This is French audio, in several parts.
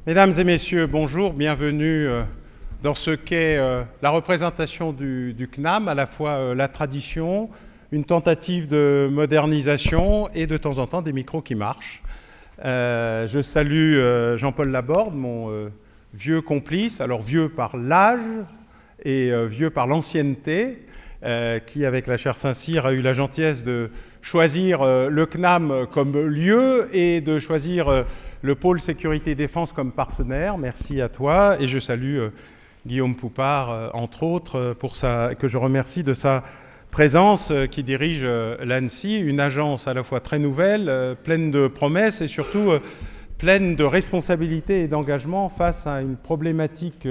Mesdames et messieurs, bonjour, bienvenue dans ce qu'est la représentation du CNAM, à la fois la tradition, une tentative de modernisation et de temps en temps des micros qui marchent. Je salue Jean-Paul Laborde, mon vieux complice, alors vieux par l'âge et vieux par l'ancienneté, qui, avec la chaire Saint-Cyr, a eu la gentillesse de choisir le CNAM comme lieu et de choisir le pôle sécurité-défense comme partenaire. Merci à toi. Et je salue Guillaume Poupard, entre autres, que je remercie de sa présence, qui dirige l'ANSSI, une agence à la fois très nouvelle, pleine de promesses et surtout pleine de responsabilités et d'engagement face à une problématique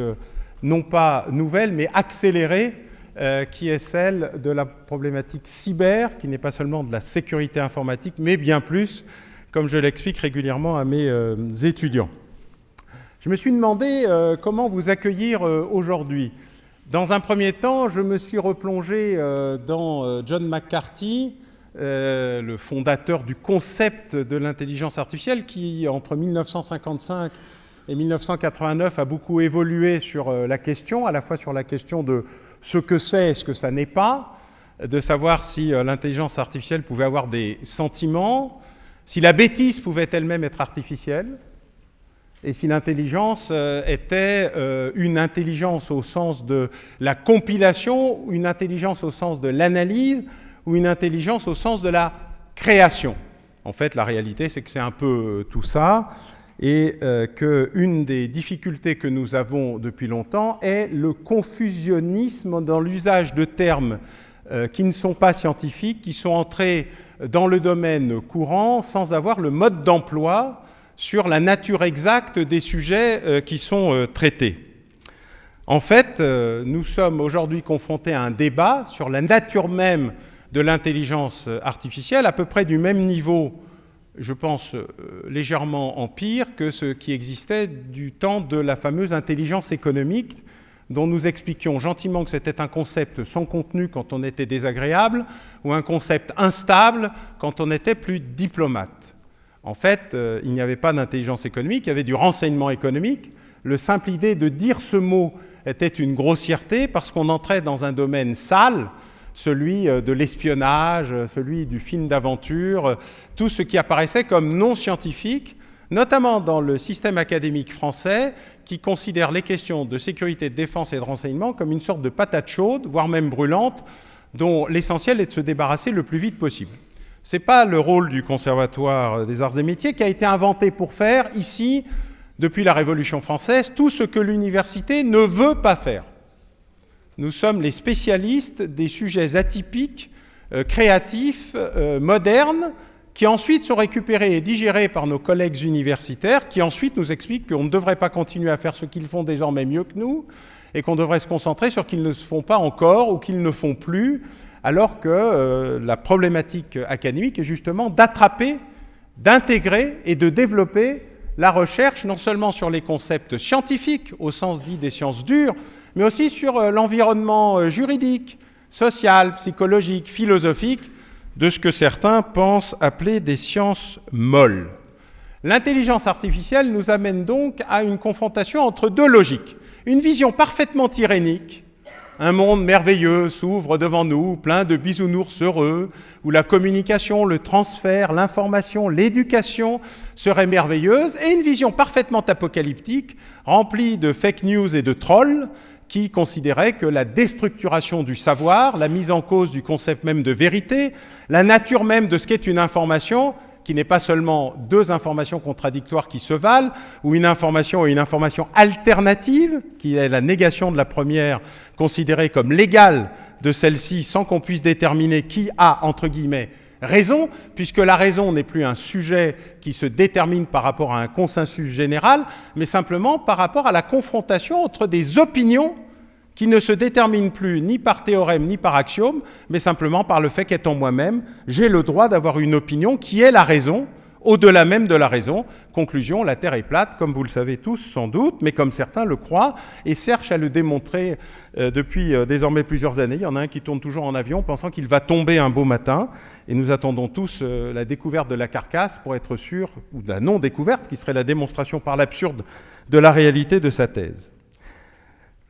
non pas nouvelle, mais accélérée, qui est celle de la problématique cyber, qui n'est pas seulement de la sécurité informatique, mais bien plus, comme je l'explique régulièrement à mes étudiants. Je me suis demandé comment vous accueillir aujourd'hui. Dans un premier temps, je me suis replongé dans John McCarthy, le fondateur du concept de l'intelligence artificielle, qui, entre 1955 et 1989, a beaucoup évolué sur la question, à la fois sur la question de ce que c'est et ce que ça n'est pas, de savoir si l'intelligence artificielle pouvait avoir des sentiments, si la bêtise pouvait elle-même être artificielle, et si l'intelligence était une intelligence au sens de la compilation, une intelligence au sens de l'analyse, ou une intelligence au sens de la création. En fait, la réalité, c'est que c'est un peu tout ça, et qu'une des difficultés que nous avons depuis longtemps est le confusionnisme dans l'usage de termes qui ne sont pas scientifiques, qui sont entrés dans le domaine courant sans avoir le mode d'emploi sur la nature exacte des sujets qui sont traités. En fait, nous sommes aujourd'hui confrontés à un débat sur la nature même de l'intelligence artificielle, à peu près du même niveau, je pense légèrement en pire, que ce qui existait du temps de la fameuse intelligence économique, dont nous expliquions gentiment que c'était un concept sans contenu quand on était désagréable, ou un concept instable quand on était plus diplomate. En fait, il n'y avait pas d'intelligence économique, il y avait du renseignement économique. Le simple idée de dire ce mot était une grossièreté parce qu'on entrait dans un domaine sale, celui de l'espionnage, celui du film d'aventure, tout ce qui apparaissait comme non scientifique, notamment dans le système académique français, qui considère les questions de sécurité, de défense et de renseignement comme une sorte de patate chaude, voire même brûlante, dont l'essentiel est de se débarrasser le plus vite possible. Ce n'est pas le rôle du Conservatoire des arts et métiers qui a été inventé pour faire, ici, depuis la Révolution française, tout ce que l'université ne veut pas faire. Nous sommes les spécialistes des sujets atypiques, créatifs, modernes, qui ensuite sont récupérés et digérés par nos collègues universitaires, qui ensuite nous expliquent qu'on ne devrait pas continuer à faire ce qu'ils font désormais mieux que nous, et qu'on devrait se concentrer sur ce qu'ils ne font pas encore ou qu'ils ne font plus, alors que la problématique académique est justement d'attraper, d'intégrer et de développer la recherche, non seulement sur les concepts scientifiques, au sens dit des sciences dures, mais aussi sur l'environnement juridique, social, psychologique, philosophique, de ce que certains pensent appeler des sciences molles. L'intelligence artificielle nous amène donc à une confrontation entre deux logiques. Une vision parfaitement tyrannique, un monde merveilleux s'ouvre devant nous, plein de bisounours heureux, où la communication, le transfert, l'information, l'éducation seraient merveilleuses, et une vision parfaitement apocalyptique, remplie de fake news et de trolls, qui considérait que la déstructuration du savoir, la mise en cause du concept même de vérité, la nature même de ce qu'est une information, qui n'est pas seulement deux informations contradictoires qui se valent, ou une information et une information alternative, qui est la négation de la première, considérée comme légale de celle-ci, sans qu'on puisse déterminer qui a, entre guillemets, raison, puisque la raison n'est plus un sujet qui se détermine par rapport à un consensus général, mais simplement par rapport à la confrontation entre des opinions qui ne se déterminent plus ni par théorème ni par axiome, mais simplement par le fait qu'étant moi-même, j'ai le droit d'avoir une opinion qui est la raison, au-delà même de la raison. Conclusion, la Terre est plate, comme vous le savez tous sans doute, mais comme certains le croient et cherchent à le démontrer depuis désormais plusieurs années. Il y en a un qui tourne toujours en avion pensant qu'il va tomber un beau matin, et nous attendons tous la découverte de la carcasse pour être sûrs, ou de la non-découverte, qui serait la démonstration par l'absurde de la réalité de sa thèse.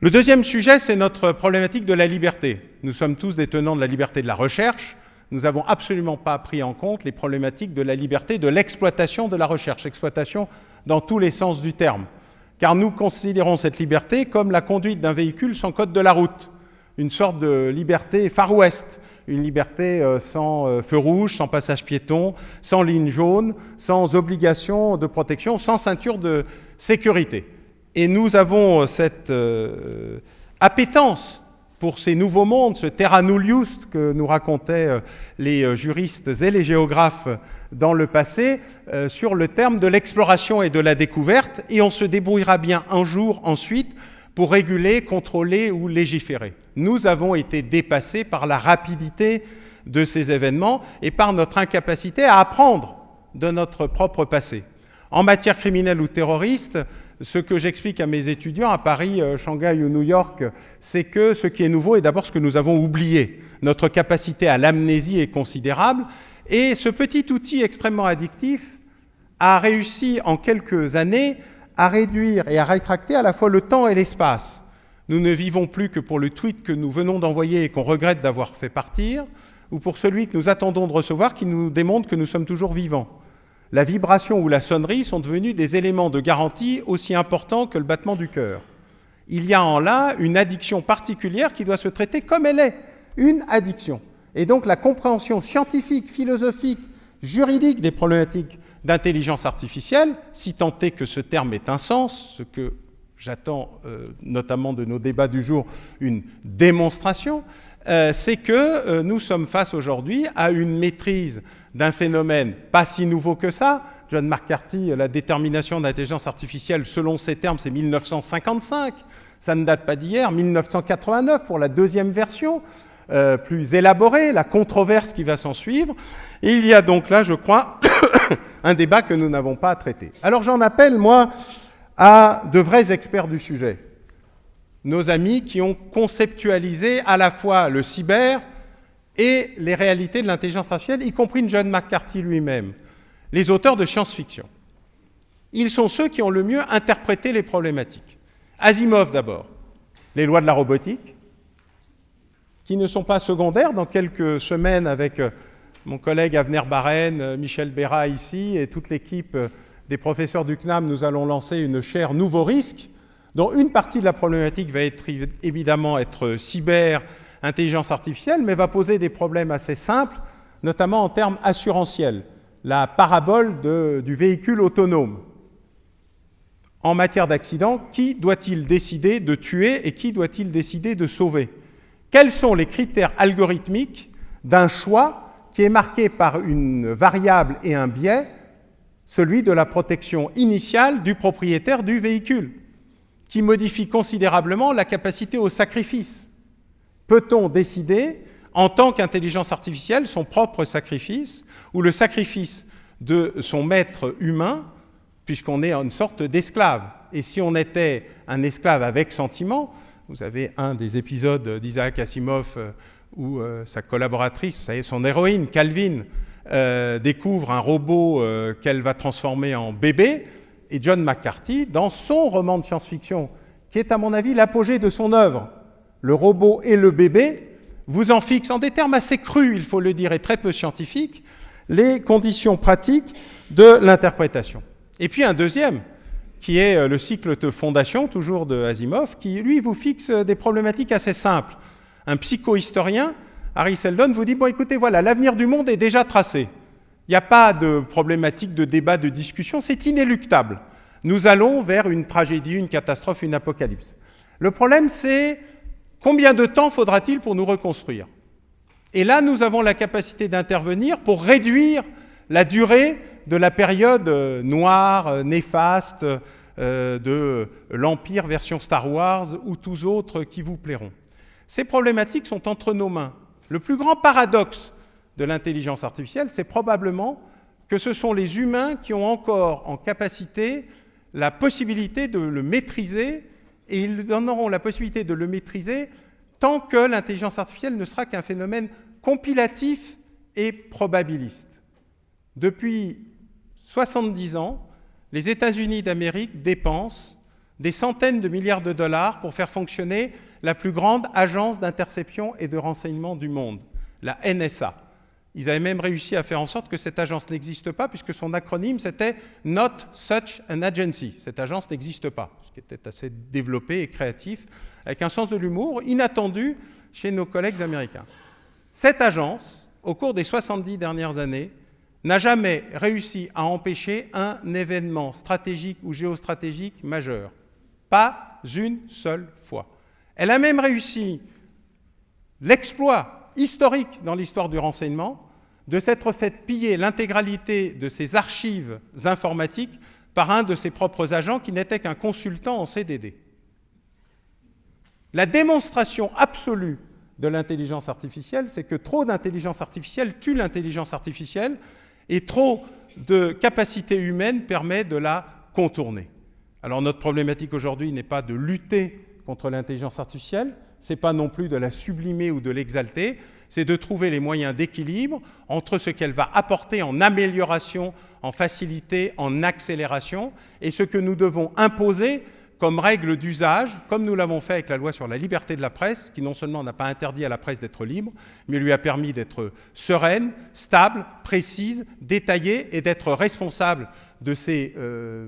Le deuxième sujet, c'est notre problématique de la liberté. Nous sommes tous des tenants de la liberté de la recherche. Nous n'avons absolument pas pris en compte les problématiques de la liberté de l'exploitation de la recherche, exploitation dans tous les sens du terme. Car nous considérons cette liberté comme la conduite d'un véhicule sans code de la route, une sorte de liberté Far West, une liberté sans feu rouge, sans passage piéton, sans ligne jaune, sans obligation de protection, sans ceinture de sécurité. Et nous avons cette appétence pour ces nouveaux mondes, ce terra nullius que nous racontaient les juristes et les géographes dans le passé, sur le terme de l'exploration et de la découverte, et on se débrouillera bien un jour ensuite pour réguler, contrôler ou légiférer. Nous avons été dépassés par la rapidité de ces événements et par notre incapacité à apprendre de notre propre passé. En matière criminelle ou terroriste, ce que j'explique à mes étudiants à Paris, Shanghai ou New York, c'est que ce qui est nouveau est d'abord ce que nous avons oublié. Notre capacité à l'amnésie est considérable et ce petit outil extrêmement addictif a réussi en quelques années à réduire et à rétracter à la fois le temps et l'espace. Nous ne vivons plus que pour le tweet que nous venons d'envoyer et qu'on regrette d'avoir fait partir, ou pour celui que nous attendons de recevoir qui nous démontre que nous sommes toujours vivants. La vibration ou la sonnerie sont devenus des éléments de garantie aussi importants que le battement du cœur. Il y a en là une addiction particulière qui doit se traiter comme elle est, une addiction. Et donc la compréhension scientifique, philosophique, juridique des problématiques d'intelligence artificielle, si tant est que ce terme ait un sens, ce que j'attends notamment de nos débats du jour, une démonstration, c'est que nous sommes face aujourd'hui à une maîtrise d'un phénomène pas si nouveau que ça. John McCarthy, la détermination de l'intelligence artificielle, selon ses termes, c'est 1955. Ça ne date pas d'hier. 1989 pour la deuxième version, plus élaborée, la controverse qui va s'en suivre. Et il y a donc là, je crois, un débat que nous n'avons pas à traiter. Alors j'en appelle, moi, à de vrais experts du sujet. Nos amis qui ont conceptualisé à la fois le cyber et les réalités de l'intelligence artificielle, y compris John McCarthy lui-même, les auteurs de science-fiction. Ils sont ceux qui ont le mieux interprété les problématiques. Asimov d'abord, les lois de la robotique, qui ne sont pas secondaires. Dans quelques semaines, avec mon collègue Avner Baren, Michel Béra ici, et toute l'équipe des professeurs du CNAM, nous allons lancer une chaire Nouveaux risques, dont une partie de la problématique va être, évidemment être cyber, intelligence artificielle, mais va poser des problèmes assez simples, notamment en termes assurantiels, la parabole du véhicule autonome. En matière d'accident, qui doit-il décider de tuer et qui doit-il décider de sauver? Quels sont les critères algorithmiques d'un choix qui est marqué par une variable et un biais, celui de la protection initiale du propriétaire du véhicule, qui modifie considérablement la capacité au sacrifice? Peut-on décider, en tant qu'intelligence artificielle, son propre sacrifice ou le sacrifice de son maître humain, puisqu'on est une sorte d'esclave? Et si on était un esclave avec sentiment, vous avez un des épisodes d'Isaac Asimov où sa collaboratrice, vous savez, son héroïne, Calvin, découvre un robot qu'elle va transformer en bébé, et John McCarthy, dans son roman de science-fiction, qui est à mon avis l'apogée de son œuvre, Le robot et le bébé, vous en fixe en des termes assez crus, il faut le dire, et très peu scientifiques, les conditions pratiques de l'interprétation. Et puis un deuxième, qui est le cycle de fondation, toujours de Asimov, qui, lui, vous fixe des problématiques assez simples. Un psychohistorien, Harry Seldon, vous dit, bon, écoutez, voilà, l'avenir du monde est déjà tracé. Il n'y a pas de problématique de débat, de discussion, c'est inéluctable. Nous allons vers une tragédie, une catastrophe, une apocalypse. Le problème, c'est combien de temps faudra-t-il pour nous reconstruire? Et là, nous avons la capacité d'intervenir pour réduire la durée de la période noire, néfaste, de l'Empire version Star Wars ou tous autres qui vous plairont. Ces problématiques sont entre nos mains. Le plus grand paradoxe de l'intelligence artificielle, c'est probablement que ce sont les humains qui ont encore en capacité la possibilité de le maîtriser, et ils en auront la possibilité de le maîtriser tant que l'intelligence artificielle ne sera qu'un phénomène compilatif et probabiliste. Depuis 70 ans, les États-Unis d'Amérique dépensent des centaines de milliards de dollars pour faire fonctionner la plus grande agence d'interception et de renseignement du monde, la NSA. Ils avaient même réussi à faire en sorte que cette agence n'existe pas, puisque son acronyme, c'était « Not Such an Agency ». Cette agence n'existe pas, ce qui était assez développé et créatif, avec un sens de l'humour inattendu chez nos collègues américains. Cette agence, au cours des 70 dernières années, n'a jamais réussi à empêcher un événement stratégique ou géostratégique majeur. Pas une seule fois. Elle a même réussi l'exploit historique dans l'histoire du renseignement de s'être fait piller l'intégralité de ses archives informatiques par un de ses propres agents qui n'était qu'un consultant en CDD. La démonstration absolue de l'intelligence artificielle, c'est que trop d'intelligence artificielle tue l'intelligence artificielle et trop de capacité humaine permet de la contourner. Alors notre problématique aujourd'hui n'est pas de lutter contre l'intelligence artificielle, ce n'est pas non plus de la sublimer ou de l'exalter, c'est de trouver les moyens d'équilibre entre ce qu'elle va apporter en amélioration, en facilité, en accélération, et ce que nous devons imposer comme règle d'usage, comme nous l'avons fait avec la loi sur la liberté de la presse, qui non seulement n'a pas interdit à la presse d'être libre, mais lui a permis d'être sereine, stable, précise, détaillée, et d'être responsable de ces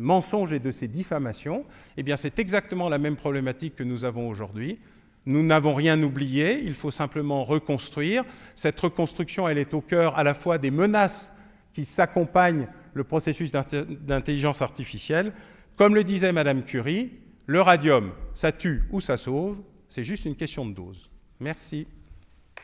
mensonges et de ces diffamations. Eh bien, c'est exactement la même problématique que nous avons aujourd'hui. Nous n'avons rien oublié, il faut simplement reconstruire. Cette reconstruction, elle est au cœur à la fois des menaces qui s'accompagnent le processus d'intelligence artificielle. Comme le disait Madame Curie, le radium, ça tue ou ça sauve, c'est juste une question de dose. Merci.